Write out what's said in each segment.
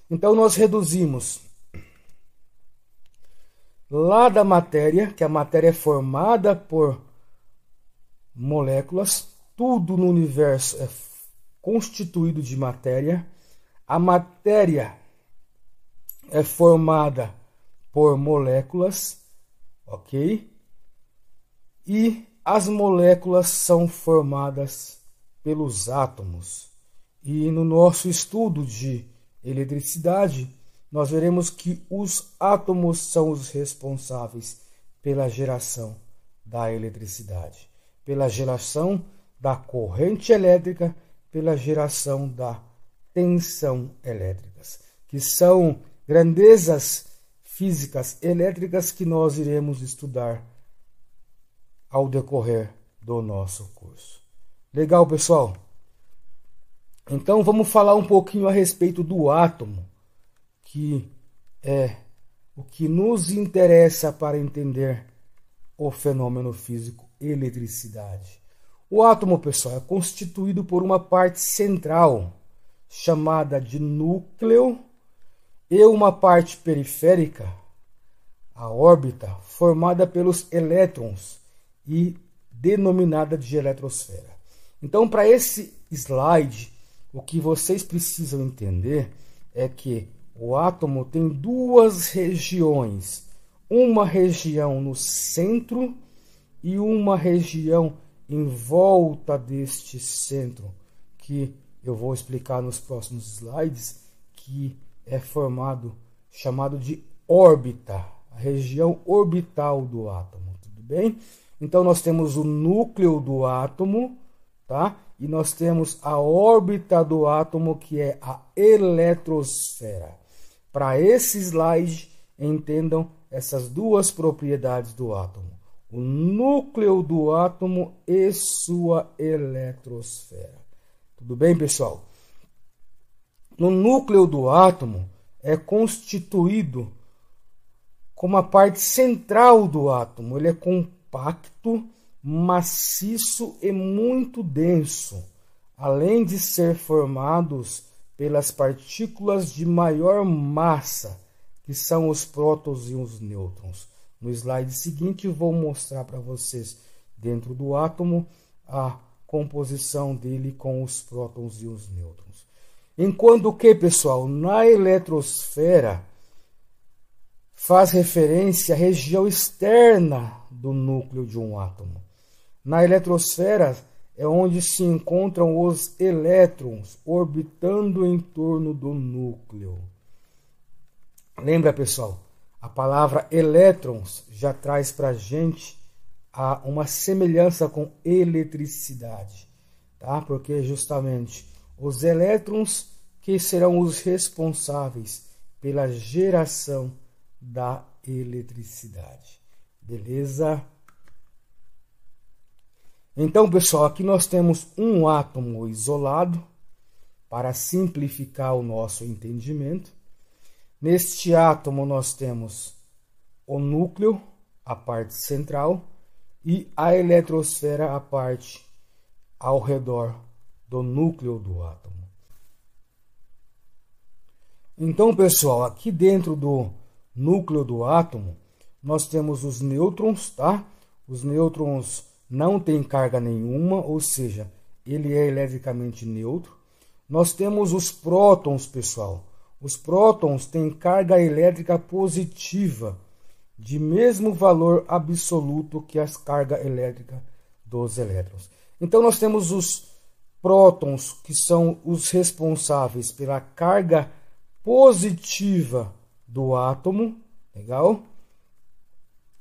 Então nós reduzimos lá da matéria, que a matéria é formada por moléculas, tudo no universo é constituído de matéria. A matéria é formada por moléculas, ok? E as moléculas são formadas pelos átomos. E no nosso estudo de eletricidade, nós veremos que os átomos são os responsáveis pela geração da eletricidade, pela geração da corrente elétrica, pela geração da tensão elétricas, que são grandezas físicas elétricas que nós iremos estudar ao decorrer do nosso curso. Legal, pessoal? Então vamos falar um pouquinho a respeito do átomo, que é o que nos interessa para entender o fenômeno físico eletricidade. O átomo, pessoal, é constituído por uma parte central, chamada de núcleo, e uma parte periférica, a órbita, formada pelos elétrons e denominada de eletrosfera. Então, para esse slide, o que vocês precisam entender é que o átomo tem duas regiões, uma região no centro e uma região em volta deste centro, que eu vou explicar nos próximos slides, que é chamado de órbita, a região orbital do átomo, tudo bem? Então nós temos o núcleo do átomo, tá? E nós temos a órbita do átomo, que é a eletrosfera. Para esse slide, entendam essas duas propriedades do átomo: o núcleo do átomo e sua eletrosfera. Tudo bem, pessoal? No núcleo do átomo é constituído como a parte central do átomo. Ele é compacto, maciço e muito denso, além de ser formados pelas partículas de maior massa, que são os prótons e os nêutrons. No slide seguinte eu vou mostrar para vocês, dentro do átomo, a composição dele com os prótons e os nêutrons. Enquanto que, pessoal, na eletrosfera faz referência à região externa do núcleo de um átomo. Na eletrosfera é onde se encontram os elétrons orbitando em torno do núcleo. Lembra, pessoal, a palavra elétrons já traz para a gente uma semelhança com eletricidade, tá? Porque justamente os elétrons que serão os responsáveis pela geração da eletricidade. Beleza? Então, pessoal, aqui nós temos um átomo isolado, para simplificar o nosso entendimento. Neste átomo nós temos o núcleo, a parte central, e a eletrosfera, a parte ao redor do núcleo do átomo. Então, pessoal, aqui dentro do núcleo do átomo, nós temos os nêutrons, tá? Os nêutrons não têm carga nenhuma, ou seja, ele é eletricamente neutro. Nós temos os prótons, pessoal. Os prótons têm carga elétrica positiva, de mesmo valor absoluto que a carga elétrica dos elétrons. Então, nós temos os prótons, que são os responsáveis pela carga positiva do átomo, legal?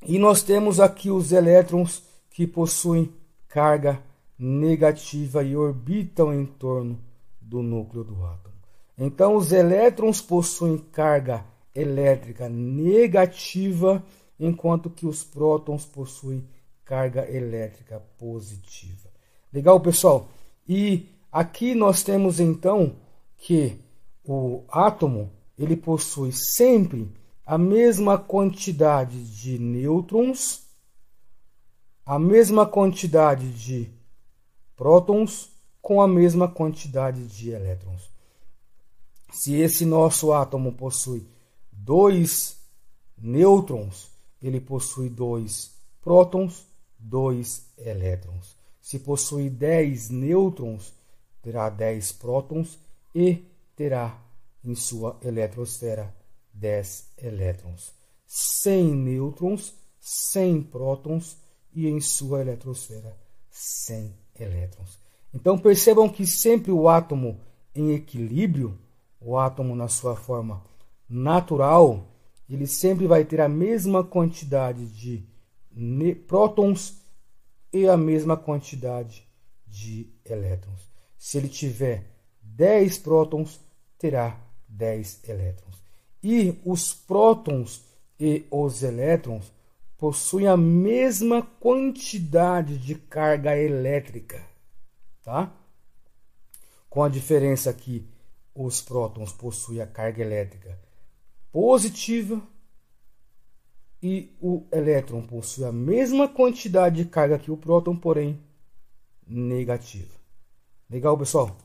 E nós temos aqui os elétrons, que possuem carga negativa e orbitam em torno do núcleo do átomo. Então, os elétrons possuem carga elétrica negativa, enquanto que os prótons possuem carga elétrica positiva. Legal, pessoal? E aqui nós temos então que o átomo ele possui sempre a mesma quantidade de nêutrons, a mesma quantidade de prótons com a mesma quantidade de elétrons. se esse nosso átomo possui 2 nêutrons, ele possui 2 prótons, 2 elétrons. Se possui 10 nêutrons, terá 10 prótons e terá em sua eletrosfera 10 elétrons. 100 nêutrons, 100 prótons e em sua eletrosfera 100 elétrons. Então percebam que sempre o átomo em equilíbrio, o átomo na sua forma natural, ele sempre vai ter a mesma quantidade de prótons e a mesma quantidade de elétrons. Se ele tiver 10 prótons, terá 10 elétrons. E os prótons e os elétrons possuem a mesma quantidade de carga elétrica, tá? Com a diferença que os prótons possuem a carga elétrica positiva e o elétron possui a mesma quantidade de carga que o próton, porém negativa. Legal, pessoal?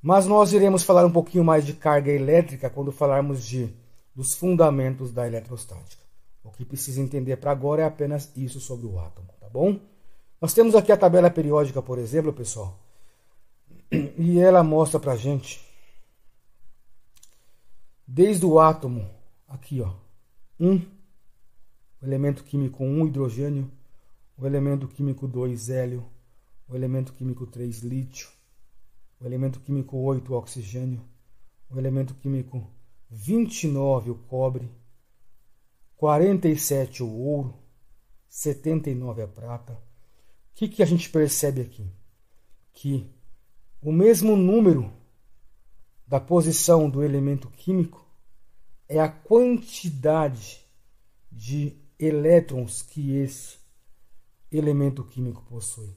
Mas nós iremos falar um pouquinho mais de carga elétrica quando falarmos dos fundamentos da eletrostática. O que precisa entender para agora é apenas isso sobre o átomo, tá bom? Nós temos aqui a tabela periódica, por exemplo, pessoal, e ela mostra para a gente, desde o átomo, aqui, ó, o elemento químico 1, hidrogênio, o elemento químico 2, hélio, o elemento químico 3, lítio, o elemento químico 8, oxigênio, o elemento químico 29, o cobre, 47, o ouro, 79, a prata. O que a gente percebe aqui? Que o mesmo número da posição do elemento químico é a quantidade de elétrons que esse elemento químico possui.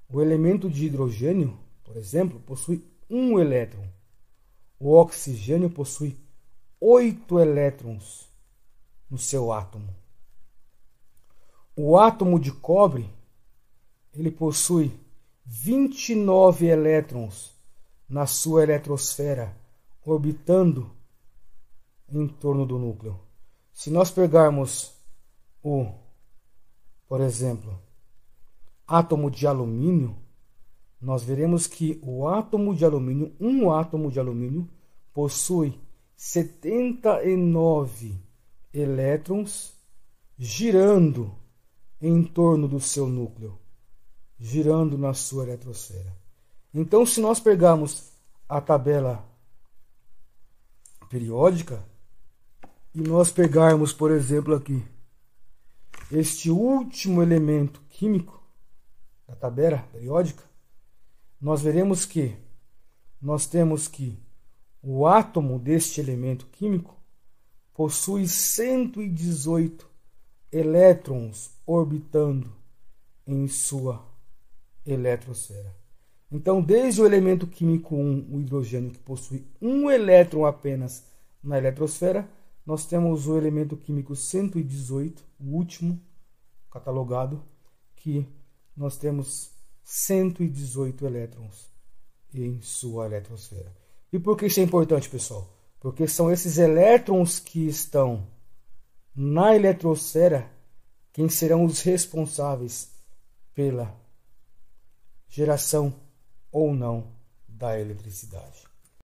O elemento de hidrogênio, por exemplo, possui 1 elétron. O oxigênio possui 8 elétrons no seu átomo. O átomo de cobre, ele possui 29 elétrons na sua eletrosfera, orbitando em torno do núcleo. Se nós pegarmos por exemplo, átomo de alumínio, nós veremos que o átomo de alumínio, um átomo de alumínio, possui 79 elétrons girando em torno do seu núcleo, girando na sua eletrosfera. Então, se nós pegarmos a tabela periódica e nós pegarmos, por exemplo, aqui, este último elemento químico da tabela periódica, nós veremos que nós temos que o átomo deste elemento químico possui 118 elétrons orbitando em sua eletrosfera. Então, desde o elemento químico 1, o hidrogênio, que possui 1 elétron apenas na eletrosfera, nós temos o elemento químico 118, o último catalogado, que nós temos 118 elétrons em sua eletrosfera. E por que isso é importante, pessoal? Porque são esses elétrons que estão na eletrosfera quem serão os responsáveis pela geração ou não da eletricidade.